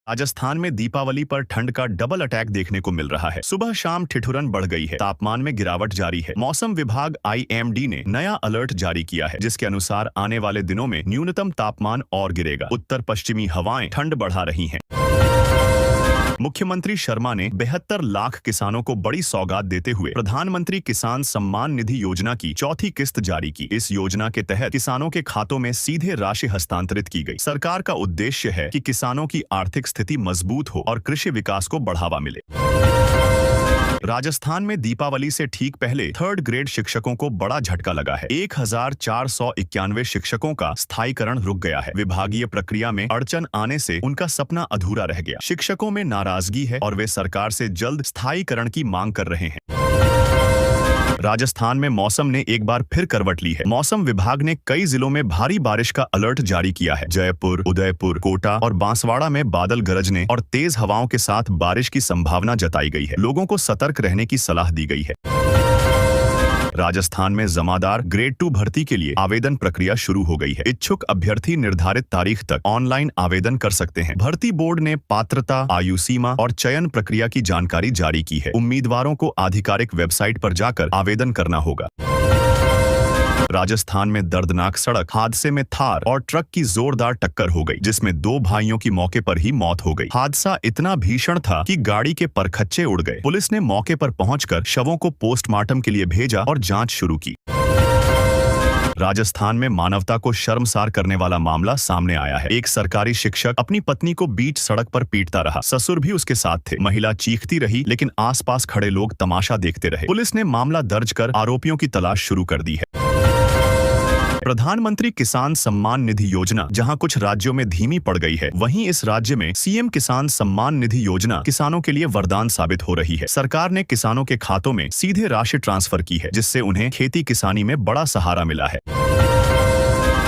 राजस्थान में दीपावली पर ठंड का डबल अटैक देखने को मिल रहा है। सुबह शाम ठिठुरन बढ़ गई है, तापमान में गिरावट जारी है। मौसम विभाग IMD ने नया अलर्ट जारी किया है, जिसके अनुसार आने वाले दिनों में न्यूनतम तापमान और गिरेगा। उत्तर पश्चिमी हवाएं ठंड बढ़ा रही हैं। मुख्यमंत्री शर्मा ने 72 लाख किसानों को बड़ी सौगात देते हुए प्रधानमंत्री किसान सम्मान निधि योजना की चौथी किस्त जारी की। इस योजना के तहत किसानों के खातों में सीधे राशि हस्तांतरित की गई। सरकार का उद्देश्य है कि किसानों की आर्थिक स्थिति मजबूत हो और कृषि विकास को बढ़ावा मिले। राजस्थान में दीपावली से ठीक पहले 3rd ग्रेड शिक्षकों को बड़ा झटका लगा है। 1491 शिक्षकों का स्थायीकरण रुक गया है। विभागीय प्रक्रिया में अड़चन आने से उनका सपना अधूरा रह गया। शिक्षकों में नाराजगी है और वे सरकार से जल्द स्थायीकरण की मांग कर रहे हैं। राजस्थान में मौसम ने एक बार फिर करवट ली है। मौसम विभाग ने कई जिलों में भारी बारिश का अलर्ट जारी किया है। जयपुर, उदयपुर, कोटा और बांसवाड़ा में बादल गरजने और तेज हवाओं के साथ बारिश की संभावना जताई गई है। लोगों को सतर्क रहने की सलाह दी गई है। राजस्थान में जमादार ग्रेड 2 भर्ती के लिए आवेदन प्रक्रिया शुरू हो गई है। इच्छुक अभ्यर्थी निर्धारित तारीख तक ऑनलाइन आवेदन कर सकते हैं। भर्ती बोर्ड ने पात्रता, आयु सीमा और चयन प्रक्रिया की जानकारी जारी की है। उम्मीदवारों को आधिकारिक वेबसाइट पर जाकर आवेदन करना होगा। राजस्थान में दर्दनाक सड़क हादसे में थार और ट्रक की जोरदार टक्कर हो गई, जिसमें 2 भाइयों की मौके पर ही मौत हो गई। हादसा इतना भीषण था कि गाड़ी के परखच्चे उड़ गए। पुलिस ने मौके पर पहुंचकर शवों को पोस्टमार्टम के लिए भेजा और जांच शुरू की। राजस्थान में मानवता को शर्मसार करने वाला मामला सामने आया है। एक सरकारी शिक्षक अपनी पत्नी को बीच सड़क पर पीटता रहा। ससुर भी उसके साथ थे। महिला चीखती रही, लेकिन आसपास खड़े लोग तमाशा देखते रहे। पुलिस ने मामला दर्ज कर आरोपियों की तलाश शुरू कर दी है। प्रधानमंत्री किसान सम्मान निधि योजना जहां कुछ राज्यों में धीमी पड़ गई है, वहीं इस राज्य में CM किसान सम्मान निधि योजना किसानों के लिए वरदान साबित हो रही है। सरकार ने किसानों के खातों में सीधे राशि ट्रांसफर की है, जिससे उन्हें खेती किसानी में बड़ा सहारा मिला है।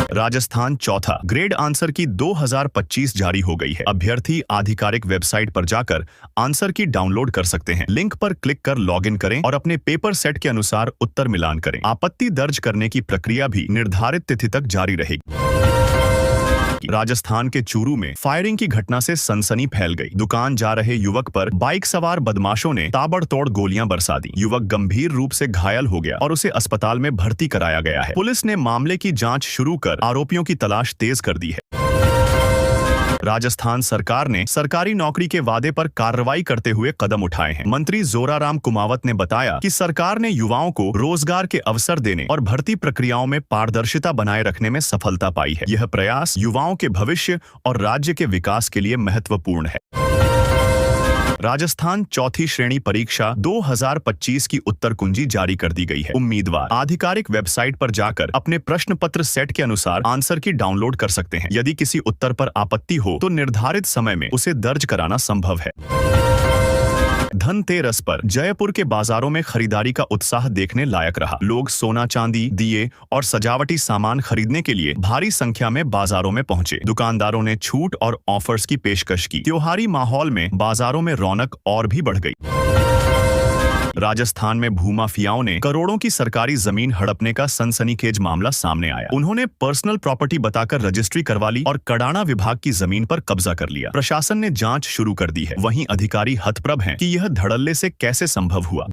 राजस्थान चौथा ग्रेड आंसर की 2025 जारी हो गई है। अभ्यर्थी आधिकारिक वेबसाइट पर जाकर आंसर की डाउनलोड कर सकते हैं। लिंक पर क्लिक कर लॉगिन करें और अपने पेपर सेट के अनुसार उत्तर मिलान करें। आपत्ति दर्ज करने की प्रक्रिया भी निर्धारित तिथि तक जारी रहेगी। राजस्थान के चूरू में फायरिंग की घटना से सनसनी फैल गई। दुकान जा रहे युवक पर बाइक सवार बदमाशों ने ताबड़तोड़ गोलियां बरसा दी। युवक गंभीर रूप से घायल हो गया और उसे अस्पताल में भर्ती कराया गया है। पुलिस ने मामले की जांच शुरू कर आरोपियों की तलाश तेज कर दी है। राजस्थान सरकार ने सरकारी नौकरी के वादे पर कार्रवाई करते हुए कदम उठाए हैं। मंत्री जोराराम कुमावत ने बताया कि सरकार ने युवाओं को रोजगार के अवसर देने और भर्ती प्रक्रियाओं में पारदर्शिता बनाए रखने में सफलता पाई है। यह प्रयास युवाओं के भविष्य और राज्य के विकास के लिए महत्वपूर्ण है। राजस्थान चौथी श्रेणी परीक्षा 2025 की उत्तर कुंजी जारी कर दी गई है। उम्मीदवार आधिकारिक वेबसाइट पर जाकर अपने प्रश्न पत्र सेट के अनुसार आंसर की डाउनलोड कर सकते हैं। यदि किसी उत्तर पर आपत्ति हो तो निर्धारित समय में उसे दर्ज कराना संभव है। धनतेरस पर जयपुर के बाजारों में खरीदारी का उत्साह देखने लायक रहा। लोग सोना चांदी, दिए और सजावटी सामान खरीदने के लिए भारी संख्या में बाजारों में पहुंचे। दुकानदारों ने छूट और ऑफर्स की पेशकश की। त्योहारी माहौल में बाजारों में रौनक और भी बढ़ गई। राजस्थान में भूमाफियाओं ने करोड़ों की सरकारी जमीन हड़पने का सनसनीखेज मामला सामने आया। उन्होंने पर्सनल प्रॉपर्टी बताकर रजिस्ट्री करवा ली और कडाणा विभाग की जमीन पर कब्जा कर लिया। प्रशासन ने जांच शुरू कर दी है। वहीं अधिकारी हतप्रभ हैं कि यह धड़ल्ले से कैसे संभव हुआ।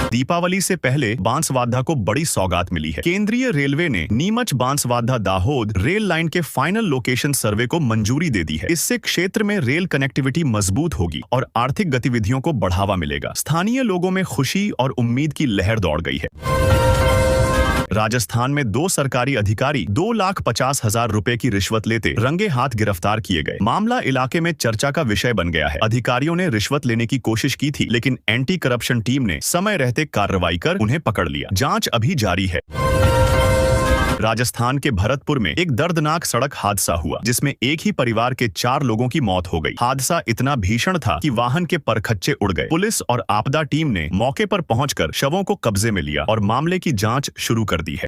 दीपावली से पहले बांसवाड़ा को बड़ी सौगात मिली है। केंद्रीय रेलवे ने नीमच बांसवाड़ा दाहोद रेल लाइन के फाइनल लोकेशन सर्वे को मंजूरी दे दी है। इससे क्षेत्र में रेल कनेक्टिविटी मजबूत होगी और आर्थिक गतिविधियों को बढ़ावा मिलेगा। स्थानीय लोगों में खुशी और उम्मीद की लहर दौड़ गई है। राजस्थान में 2 सरकारी अधिकारी 2,50,000 रुपए की रिश्वत लेते रंगे हाथ गिरफ्तार किए गए। मामला इलाके में चर्चा का विषय बन गया है। अधिकारियों ने रिश्वत लेने की कोशिश की थी, लेकिन एंटी करप्शन टीम ने समय रहते कार्रवाई कर उन्हें पकड़ लिया। जांच अभी जारी है। राजस्थान के भरतपुर में एक दर्दनाक सड़क हादसा हुआ, जिसमें एक ही परिवार के 4 लोगों की मौत हो गई। हादसा इतना भीषण था कि वाहन के परखच्चे उड़ गए। पुलिस और आपदा टीम ने मौके पर पहुंचकर शवों को कब्जे में लिया और मामले की जांच शुरू कर दी है।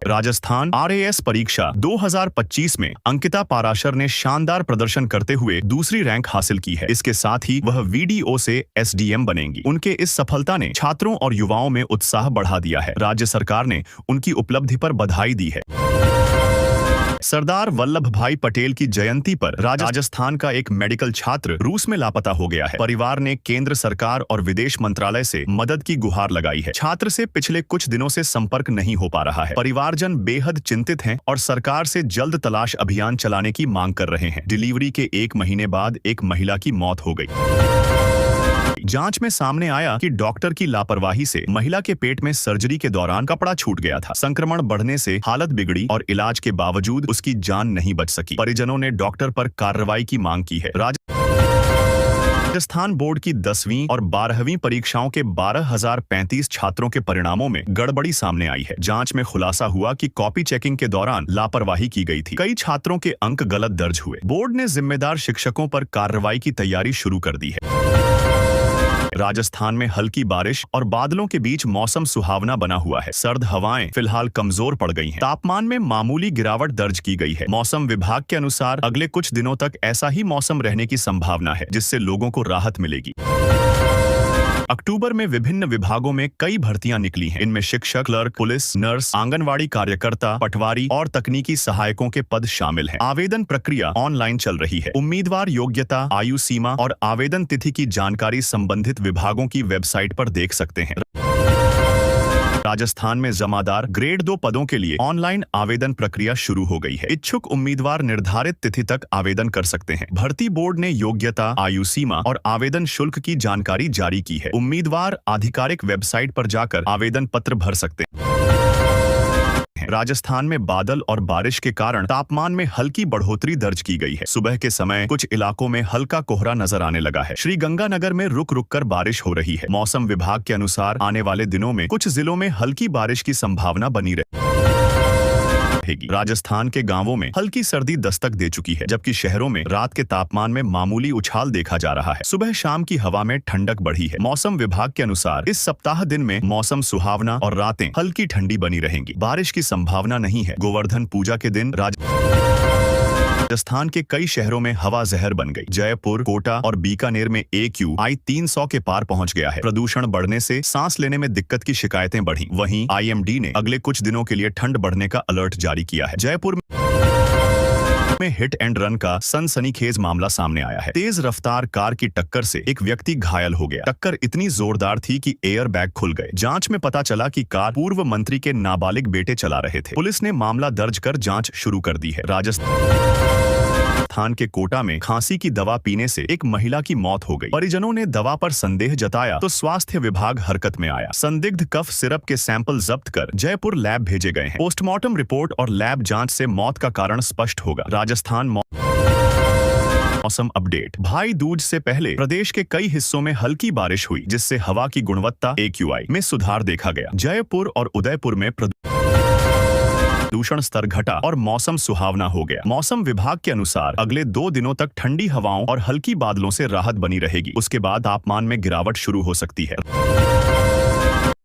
राजस्थान RAS परीक्षा 2025 में अंकिता पाराशर ने शानदार प्रदर्शन करते हुए दूसरी रैंक हासिल की है। इसके साथ ही वह VDO से SDM बनेंगी। उनके इस सफलता ने छात्रों और युवाओं में उत्साह बढ़ा दिया है। राज्य सरकार ने उनकी उपलब्धि पर बधाई दी है। सरदार वल्लभ भाई पटेल की जयंती पर राजस्थान का एक मेडिकल छात्र रूस में लापता हो गया है। परिवार ने केंद्र सरकार और विदेश मंत्रालय से मदद की गुहार लगाई है। छात्र से पिछले कुछ दिनों से संपर्क नहीं हो पा रहा है। परिवारजन बेहद चिंतित हैं और सरकार से जल्द तलाश अभियान चलाने की मांग कर रहे हैं। डिलीवरी के 1 महीने बाद एक महिला की मौत हो गई। जांच में सामने आया कि डॉक्टर की लापरवाही से महिला के पेट में सर्जरी के दौरान कपड़ा छूट गया था। संक्रमण बढ़ने से हालत बिगड़ी और इलाज के बावजूद उसकी जान नहीं बच सकी। परिजनों ने डॉक्टर पर कार्रवाई की मांग की है। राजस्थान बोर्ड की 10वीं और 12वीं परीक्षाओं के 12,035 छात्रों के परिणामों में गड़बड़ी सामने आई है। जांच में खुलासा हुआ कि कॉपी चेकिंग के दौरान लापरवाही की गई थी। कई छात्रों के अंक गलत दर्ज हुए। बोर्ड ने जिम्मेदार शिक्षकों पर कार्रवाई की तैयारी शुरू कर दी है। राजस्थान में हल्की बारिश और बादलों के बीच मौसम सुहावना बना हुआ है। सर्द हवाएं फिलहाल कमजोर पड़ गई हैं। तापमान में मामूली गिरावट दर्ज की गई है। मौसम विभाग के अनुसार अगले कुछ दिनों तक ऐसा ही मौसम रहने की संभावना है, जिससे लोगों को राहत मिलेगी। अक्टूबर में विभिन्न विभागों में कई भर्तियां निकली हैं। इनमें शिक्षक, क्लर्क, पुलिस, नर्स, आंगनवाड़ी कार्यकर्ता, पटवारी और तकनीकी सहायकों के पद शामिल हैं। आवेदन प्रक्रिया ऑनलाइन चल रही है। उम्मीदवार योग्यता, आयु सीमा और आवेदन तिथि की जानकारी संबंधित विभागों की वेबसाइट पर देख सकते हैं। राजस्थान में जमादार ग्रेड 2 पदों के लिए ऑनलाइन आवेदन प्रक्रिया शुरू हो गई है। इच्छुक उम्मीदवार निर्धारित तिथि तक आवेदन कर सकते हैं। भर्ती बोर्ड ने योग्यता, आयु सीमा और आवेदन शुल्क की जानकारी जारी की है। उम्मीदवार आधिकारिक वेबसाइट पर जाकर आवेदन पत्र भर सकते हैं। राजस्थान में बादल और बारिश के कारण तापमान में हल्की बढ़ोतरी दर्ज की गई है। सुबह के समय कुछ इलाकों में हल्का कोहरा नजर आने लगा है। श्रीगंगानगर में रुक रुक कर बारिश हो रही है। मौसम विभाग के अनुसार आने वाले दिनों में कुछ जिलों में हल्की बारिश की संभावना बनी रहेगी। राजस्थान के गांवों में हल्की सर्दी दस्तक दे चुकी है, जबकि शहरों में रात के तापमान में मामूली उछाल देखा जा रहा है। सुबह शाम की हवा में ठंडक बढ़ी है। मौसम विभाग के अनुसार इस सप्ताह दिन में मौसम सुहावना और रातें हल्की ठंडी बनी रहेंगी। बारिश की संभावना नहीं है। गोवर्धन पूजा के दिन राजस्थान के कई शहरों में हवा जहर बन गई। जयपुर, कोटा और बीकानेर में AQI 300 के पार पहुंच गया है। प्रदूषण बढ़ने से सांस लेने में दिक्कत की शिकायतें बढ़ी। वहीं IMD ने अगले कुछ दिनों के लिए ठंड बढ़ने का अलर्ट जारी किया है। जयपुर में हिट एंड रन का सनसनीखेज मामला सामने आया है। तेज रफ्तार कार की टक्कर से एक व्यक्ति घायल हो गया। टक्कर इतनी जोरदार थी कि एयर बैग खुल गए। जांच में पता चला कि कार पूर्व मंत्री के नाबालिग बेटे चला रहे थे। पुलिस ने मामला दर्ज कर जांच शुरू कर दी है। राजस्थान के कोटा में खांसी की दवा पीने से एक महिला की मौत हो गई। परिजनों ने दवा पर संदेह जताया तो स्वास्थ्य विभाग हरकत में आया। संदिग्ध कफ सिरप के सैंपल जब्त कर जयपुर लैब भेजे गए हैं। पोस्टमार्टम रिपोर्ट और लैब जांच से मौत का कारण स्पष्ट होगा। राजस्थान मौसम अपडेट। भाई दूज से पहले प्रदेश के कई हिस्सों में हल्की बारिश हुई, जिससे हवा की गुणवत्ता AQI में सुधार देखा गया। जयपुर और उदयपुर में प्रदूषण स्तर घटा और मौसम सुहावना हो गया। मौसम विभाग के अनुसार अगले 2 दिनों तक ठंडी हवाओं और हल्की बादलों से राहत बनी रहेगी। उसके बाद तापमान में गिरावट शुरू हो सकती है।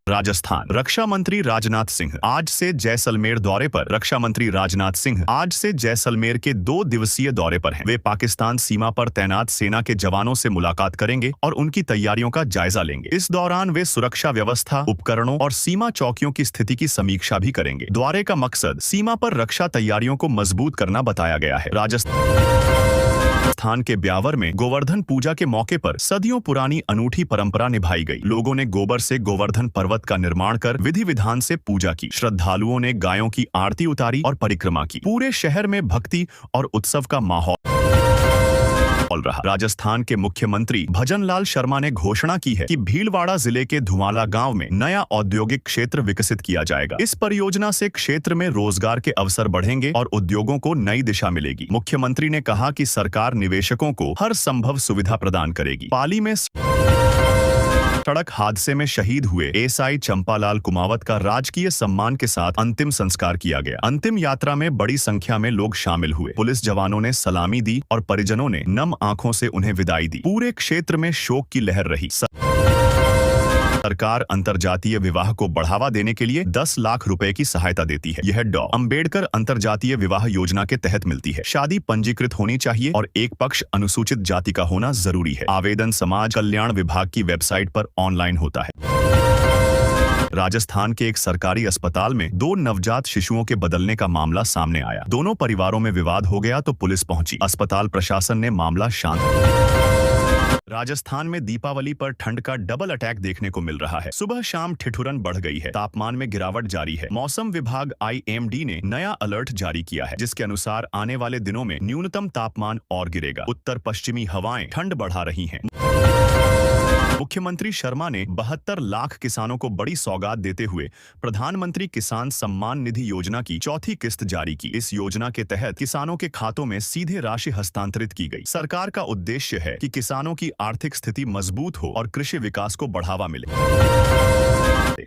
राजस्थान रक्षा मंत्री राजनाथ सिंह आज से जैसलमेर दौरे पर। रक्षा मंत्री राजनाथ सिंह आज से जैसलमेर के 2 दिवसीय दौरे पर हैं। वे पाकिस्तान सीमा पर तैनात सेना के जवानों से मुलाकात करेंगे और उनकी तैयारियों का जायजा लेंगे। इस दौरान वे सुरक्षा व्यवस्था, उपकरणों और सीमा चौकियों की स्थिति की समीक्षा भी करेंगे। दौरे का मकसद सीमा पर रक्षा तैयारियों को मजबूत करना बताया गया है। राजस्थान के ब्यावर में गोवर्धन पूजा के मौके पर सदियों पुरानी अनूठी परंपरा निभाई गई। लोगों ने गोबर से गोवर्धन पर्वत का निर्माण कर विधि विधान से पूजा की। श्रद्धालुओं ने गायों की आरती उतारी और परिक्रमा की। पूरे शहर में भक्ति और उत्सव का माहौल रहा। राजस्थान के मुख्यमंत्री भजनलाल शर्मा ने घोषणा की है कि भीलवाड़ा जिले के धुमाला गांव में नया औद्योगिक क्षेत्र विकसित किया जाएगा। इस परियोजना से क्षेत्र में रोजगार के अवसर बढ़ेंगे और उद्योगों को नई दिशा मिलेगी। मुख्यमंत्री ने कहा कि सरकार निवेशकों को हर संभव सुविधा प्रदान करेगी। पाली में सड़क हादसे में शहीद हुए SI चंपालाल कुमावत का राजकीय सम्मान के साथ अंतिम संस्कार किया गया। अंतिम यात्रा में बड़ी संख्या में लोग शामिल हुए। पुलिस जवानों ने सलामी दी और परिजनों ने नम आंखों से उन्हें विदाई दी। पूरे क्षेत्र में शोक की लहर रही। सरकार अंतरजातीय विवाह को बढ़ावा देने के लिए 10 लाख रुपए की सहायता देती है। यह डॉ. अंबेडकर अंतरजातीय विवाह योजना के तहत मिलती है। शादी पंजीकृत होनी चाहिए और एक पक्ष अनुसूचित जाति का होना जरूरी है। आवेदन समाज कल्याण विभाग की वेबसाइट पर ऑनलाइन होता है। राजस्थान के एक सरकारी अस्पताल में 2 नवजात शिशुओं के बदलने का मामला सामने आया। दोनों परिवारों में विवाद हो गया तो पुलिस पहुंची। अस्पताल प्रशासन ने मामला शांत। राजस्थान में दीपावली पर ठंड का डबल अटैक देखने को मिल रहा है। सुबह शाम ठिठुरन बढ़ गई है। तापमान में गिरावट जारी है। मौसम विभाग IMD ने नया अलर्ट जारी किया है, जिसके अनुसार आने वाले दिनों में न्यूनतम तापमान और गिरेगा। उत्तर पश्चिमी हवाएं ठंड बढ़ा रही हैं। मुख्यमंत्री शर्मा ने 72 लाख किसानों को बड़ी सौगात देते हुए प्रधानमंत्री किसान सम्मान निधि योजना की चौथी किस्त जारी की। इस योजना के तहत किसानों के खातों में सीधे राशि हस्तांतरित की गई। सरकार का उद्देश्य है कि किसानों की आर्थिक स्थिति मजबूत हो और कृषि विकास को बढ़ावा मिले।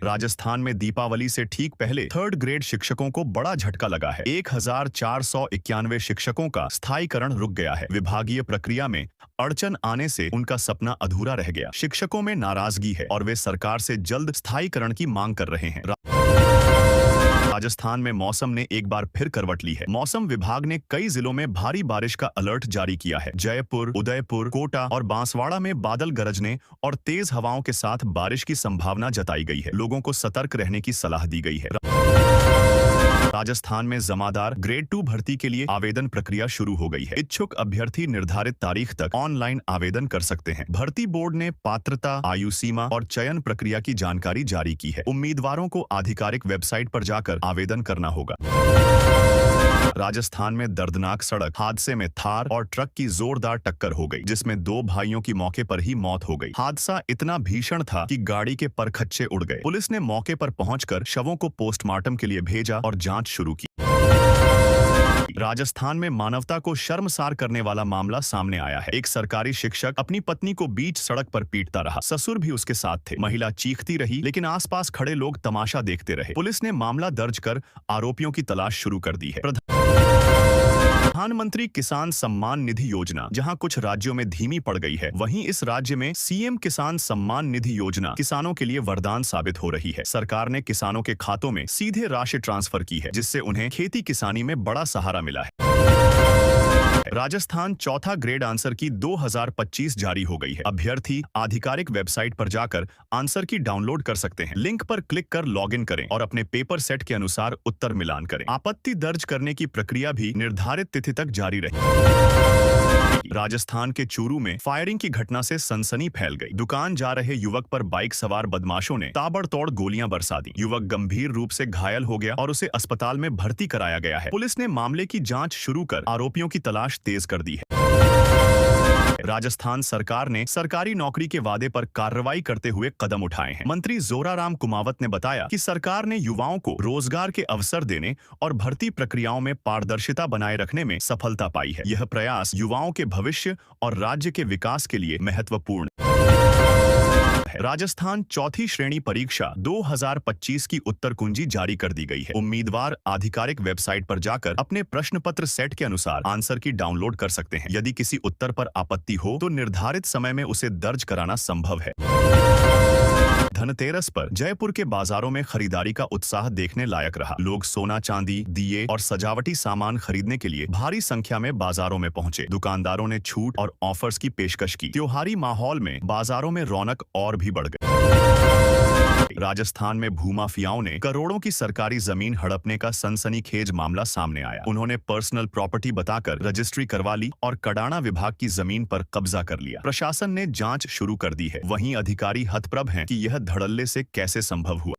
राजस्थान में दीपावली से ठीक पहले 3rd ग्रेड शिक्षकों को बड़ा झटका लगा है। 1491 शिक्षकों का स्थायीकरण रुक गया है। विभागीय प्रक्रिया में अड़चन आने से उनका सपना अधूरा रह गया। शिक्षकों में नाराजगी है और वे सरकार से जल्द स्थायीकरण की मांग कर रहे हैं। राजस्थान में मौसम ने एक बार फिर करवट ली है। मौसम विभाग ने कई जिलों में भारी बारिश का अलर्ट जारी किया है। जयपुर, उदयपुर, कोटा और बांसवाड़ा में बादल गरजने और तेज हवाओं के साथ बारिश की संभावना जताई गई है। लोगों को सतर्क रहने की सलाह दी गई है। राजस्थान में जमादार ग्रेड 2 भर्ती के लिए आवेदन प्रक्रिया शुरू हो गई है। इच्छुक अभ्यर्थी निर्धारित तारीख तक ऑनलाइन आवेदन कर सकते हैं। भर्ती बोर्ड ने पात्रता, आयु सीमा और चयन प्रक्रिया की जानकारी जारी की है। उम्मीदवारों को आधिकारिक वेबसाइट पर जाकर आवेदन करना होगा। राजस्थान में दर्दनाक सड़क हादसे में थार और ट्रक की जोरदार टक्कर हो गई, जिसमें 2 भाइयों की मौके पर ही मौत हो गई। हादसा इतना भीषण था कि गाड़ी के परखच्चे उड़ गए। पुलिस ने मौके पर पहुंचकर शवों को पोस्टमार्टम के लिए भेजा और जांच शुरू की। राजस्थान में मानवता को शर्मसार करने वाला मामला सामने आया है। एक सरकारी शिक्षक अपनी पत्नी को बीच सड़क पर पीटता रहा। ससुर भी उसके साथ थे। महिला चीखती रही, लेकिन आसपास खड़े लोग तमाशा देखते रहे। पुलिस ने मामला दर्ज कर आरोपियों की तलाश शुरू कर दी है। प्रधानमंत्री किसान सम्मान निधि योजना जहां कुछ राज्यों में धीमी पड़ गई है, वहीं इस राज्य में CM किसान सम्मान निधि योजना किसानों के लिए वरदान साबित हो रही है। सरकार ने किसानों के खातों में सीधे राशि ट्रांसफर की है, जिससे उन्हें खेती किसानी में बड़ा सहारा मिला है। राजस्थान चौथा ग्रेड आंसर की 2025 जारी हो गई है। अभ्यर्थी आधिकारिक वेबसाइट पर जाकर आंसर की डाउनलोड कर सकते हैं। लिंक पर क्लिक कर लॉगिन करें और अपने पेपर सेट के अनुसार उत्तर मिलान करें। आपत्ति दर्ज करने की प्रक्रिया भी निर्धारित तिथि तक जारी रही। राजस्थान के चूरू में फायरिंग की घटना से सनसनी फैल गई। दुकान जा रहे युवक पर बाइक सवार बदमाशों ने ताबड़तोड़ गोलियां बरसा दी। युवक गंभीर रूप से घायल हो गया और उसे अस्पताल में भर्ती कराया गया है। पुलिस ने मामले की जांच शुरू कर आरोपियों की तलाश तेज कर दी है। राजस्थान सरकार ने सरकारी नौकरी के वादे पर कार्रवाई करते हुए कदम उठाए हैं। मंत्री जोराराम कुमावत ने बताया कि सरकार ने युवाओं को रोजगार के अवसर देने और भर्ती प्रक्रियाओं में पारदर्शिता बनाए रखने में सफलता पाई है। यह प्रयास युवाओं के भविष्य और राज्य के विकास के लिए महत्वपूर्ण है। राजस्थान चौथी श्रेणी परीक्षा 2025 की उत्तर कुंजी जारी कर दी गई है। उम्मीदवार आधिकारिक वेबसाइट पर जाकर अपने प्रश्न पत्र सेट के अनुसार आंसर की डाउनलोड कर सकते हैं। यदि किसी उत्तर पर आपत्ति हो तो निर्धारित समय में उसे दर्ज कराना संभव है। धनतेरस पर जयपुर के बाजारों में खरीदारी का उत्साह देखने लायक रहा। लोग सोना, चांदी, दिए और सजावटी सामान खरीदने के लिए भारी संख्या में बाजारों में पहुंचे। दुकानदारों ने छूट और ऑफर्स की पेशकश की। त्योहारी माहौल में बाजारों में रौनक और भी बढ़ गई। राजस्थान में भूमाफियाओं ने करोड़ों की सरकारी जमीन हड़पने का सनसनीखेज मामला सामने आया। उन्होंने पर्सनल प्रॉपर्टी बताकर रजिस्ट्री करवा ली और कडाणा विभाग की जमीन पर कब्जा कर लिया। प्रशासन ने जांच शुरू कर दी है। वहीं अधिकारी हतप्रभ हैं कि यह धड़ल्ले से कैसे संभव हुआ।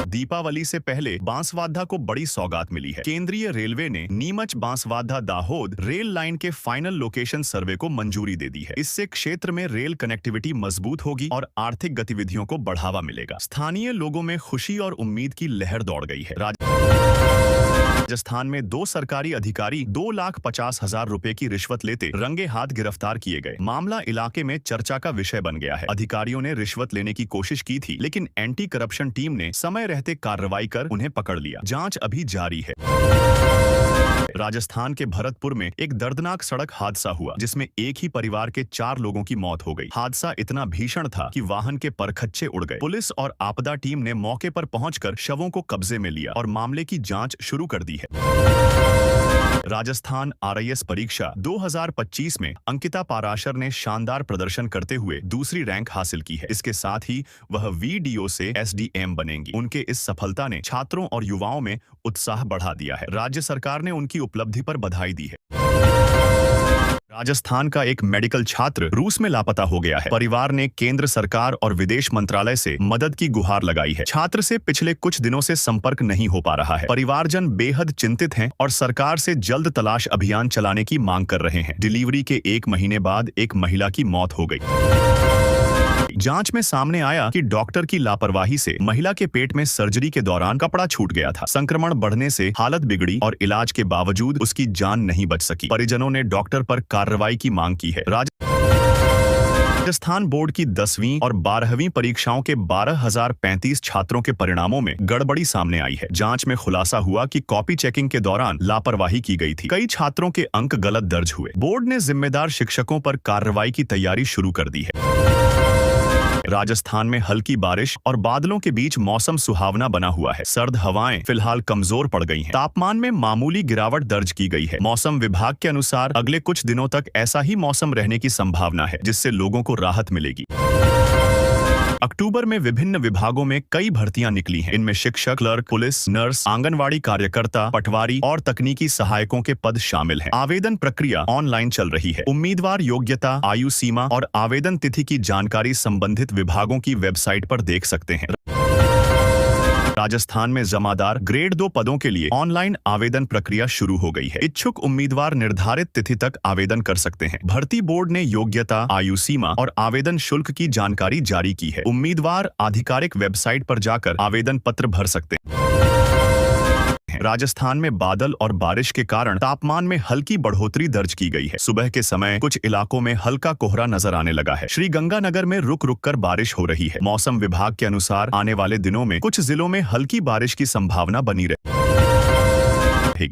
दीपावली से पहले बांसवाड़ा को बड़ी सौगात मिली है। केंद्रीय रेलवे ने नीमच बांसवाड़ा दाहोद रेल लाइन के फाइनल लोकेशन सर्वे को मंजूरी दे दी है। इससे क्षेत्र में रेल कनेक्टिविटी मजबूत होगी और आर्थिक गतिविधियों को बढ़ावा मिलेगा। स्थानीय लोगों में खुशी और उम्मीद की लहर दौड़ गई है। राजस्थान में 2 सरकारी अधिकारी 2,50,000 रुपए की रिश्वत लेते रंगे हाथ गिरफ्तार किए गए। मामला इलाके में चर्चा का विषय बन गया है। अधिकारियों ने रिश्वत लेने की कोशिश की थी, लेकिन एंटी करप्शन टीम ने समय रहते कार्रवाई कर उन्हें पकड़ लिया। जांच अभी जारी है। राजस्थान के भरतपुर में एक दर्दनाक सड़क हादसा हुआ, जिसमें एक ही परिवार के 4 लोगों की मौत हो गई। हादसा इतना भीषण था कि वाहन के परखच्चे उड़ गए। पुलिस और आपदा टीम ने मौके पर पहुंचकर शवों को कब्जे में लिया और मामले की जांच शुरू कर दी। दी है। राजस्थान आरआईएस परीक्षा 2025 में अंकिता पाराशर ने शानदार प्रदर्शन करते हुए दूसरी रैंक हासिल की है। इसके साथ ही वह वीडियो से एसडीएम बनेंगी। उनके इस सफलता ने छात्रों और युवाओं में उत्साह बढ़ा दिया है। राज्य सरकार ने उनकी उपलब्धि पर बधाई दी है। राजस्थान का एक मेडिकल छात्र रूस में लापता हो गया है। परिवार ने केंद्र सरकार और विदेश मंत्रालय से मदद की गुहार लगाई है। छात्र से पिछले कुछ दिनों से संपर्क नहीं हो पा रहा है। परिवारजन बेहद चिंतित हैं और सरकार से जल्द तलाश अभियान चलाने की मांग कर रहे हैं। डिलीवरी के 1 महीने बाद एक महिला की मौत हो गई। जांच में सामने आया कि डॉक्टर की लापरवाही से महिला के पेट में सर्जरी के दौरान कपड़ा छूट गया था। संक्रमण बढ़ने से हालत बिगड़ी और इलाज के बावजूद उसकी जान नहीं बच सकी। परिजनों ने डॉक्टर पर कार्रवाई की मांग की है। राजस्थान बोर्ड की 10वीं और 12वीं परीक्षाओं के 12,035 छात्रों के परिणामों में गड़बड़ी सामने आई है। जांच में खुलासा हुआ कि कॉपी चेकिंग के दौरान लापरवाही की गई थी। कई छात्रों के अंक गलत दर्ज हुए। बोर्ड ने जिम्मेदार शिक्षकों पर कार्रवाई की तैयारी शुरू कर दी है। राजस्थान में हल्की बारिश और बादलों के बीच मौसम सुहावना बना हुआ है। सर्द हवाएं फिलहाल कमजोर पड़ गई हैं। तापमान में मामूली गिरावट दर्ज की गई है। मौसम विभाग के अनुसार अगले कुछ दिनों तक ऐसा ही मौसम रहने की संभावना है, जिससे लोगों को राहत मिलेगी। अक्टूबर में विभिन्न विभागों में कई भर्तियां निकली हैं। इनमें शिक्षक, क्लर्क, पुलिस, नर्स, आंगनवाड़ी कार्यकर्ता, पटवारी और तकनीकी सहायकों के पद शामिल हैं। आवेदन प्रक्रिया ऑनलाइन चल रही है। उम्मीदवार योग्यता, आयु सीमा और आवेदन तिथि की जानकारी संबंधित विभागों की वेबसाइट पर देख सकते हैं। राजस्थान में जमादार ग्रेड 2 पदों के लिए ऑनलाइन आवेदन प्रक्रिया शुरू हो गई है। इच्छुक उम्मीदवार निर्धारित तिथि तक आवेदन कर सकते हैं। भर्ती बोर्ड ने योग्यता, आयु सीमा और आवेदन शुल्क की जानकारी जारी की है। उम्मीदवार आधिकारिक वेबसाइट पर जाकर आवेदन पत्र भर सकते हैं। राजस्थान में बादल और बारिश के कारण तापमान में हल्की बढ़ोतरी दर्ज की गई है। सुबह के समय कुछ इलाकों में हल्का कोहरा नजर आने लगा है। श्रीगंगानगर में रुक रुक कर बारिश हो रही है। मौसम विभाग के अनुसार आने वाले दिनों में कुछ जिलों में हल्की बारिश की संभावना बनी रहेगी।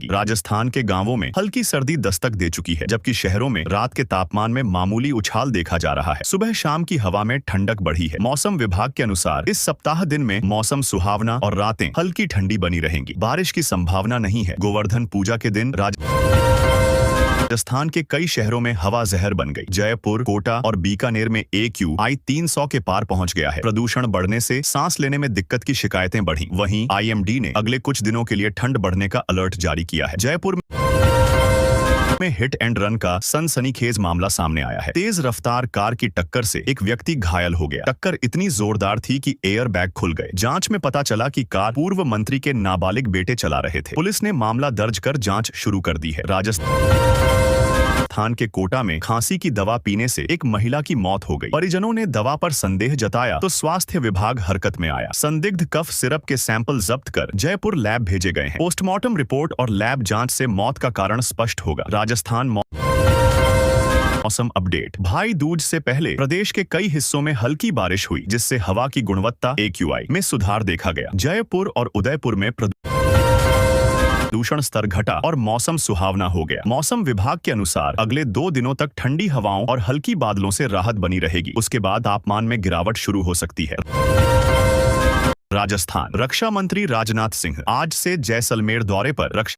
राजस्थान के गांवों में हल्की सर्दी दस्तक दे चुकी है, जबकि शहरों में रात के तापमान में मामूली उछाल देखा जा रहा है। सुबह शाम की हवा में ठंडक बढ़ी है। मौसम विभाग के अनुसार इस सप्ताह दिन में मौसम सुहावना और रातें हल्की ठंडी बनी रहेंगी। बारिश की संभावना नहीं है। गोवर्धन पूजा के दिन राजस्थान के कई शहरों में हवा जहर बन गई। जयपुर, कोटा और बीकानेर में AQI 300 के पार पहुंच गया है। प्रदूषण बढ़ने से सांस लेने में दिक्कत की शिकायतें बढ़ी। वहीं IMD ने अगले कुछ दिनों के लिए ठंड बढ़ने का अलर्ट जारी किया है। जयपुर में हिट एंड रन का सनसनीखेज मामला सामने आया है। तेज रफ्तार कार की टक्कर से एक व्यक्ति घायल हो गया। टक्कर इतनी जोरदार थी कि एयर बैग खुल गए। जांच में पता चला कि कार पूर्व मंत्री के नाबालिग बेटे चला रहे थे। पुलिस ने मामला दर्ज कर जांच शुरू कर दी है। राजस्थान के कोटा में खांसी की दवा पीने से एक महिला की मौत हो गई। परिजनों ने दवा पर संदेह जताया तो स्वास्थ्य विभाग हरकत में आया। संदिग्ध कफ सिरप के सैंपल जब्त कर जयपुर लैब भेजे गए हैं। पोस्टमार्टम रिपोर्ट और लैब जांच से मौत का कारण स्पष्ट होगा। राजस्थान मौसम अपडेट। भाई दूज से पहले प्रदेश के कई हिस्सों में हल्की बारिश हुई, जिससे हवा की गुणवत्ता AQI में सुधार देखा गया। जयपुर और उदयपुर में प्रदूषण स्तर घटा और मौसम सुहावना हो गया। मौसम विभाग के अनुसार अगले 2 दिनों तक ठंडी हवाओं और हल्की बादलों से राहत बनी रहेगी। उसके बाद तापमान में गिरावट शुरू हो सकती है। राजस्थान रक्षा मंत्री राजनाथ सिंह आज से जैसलमेर दौरे पर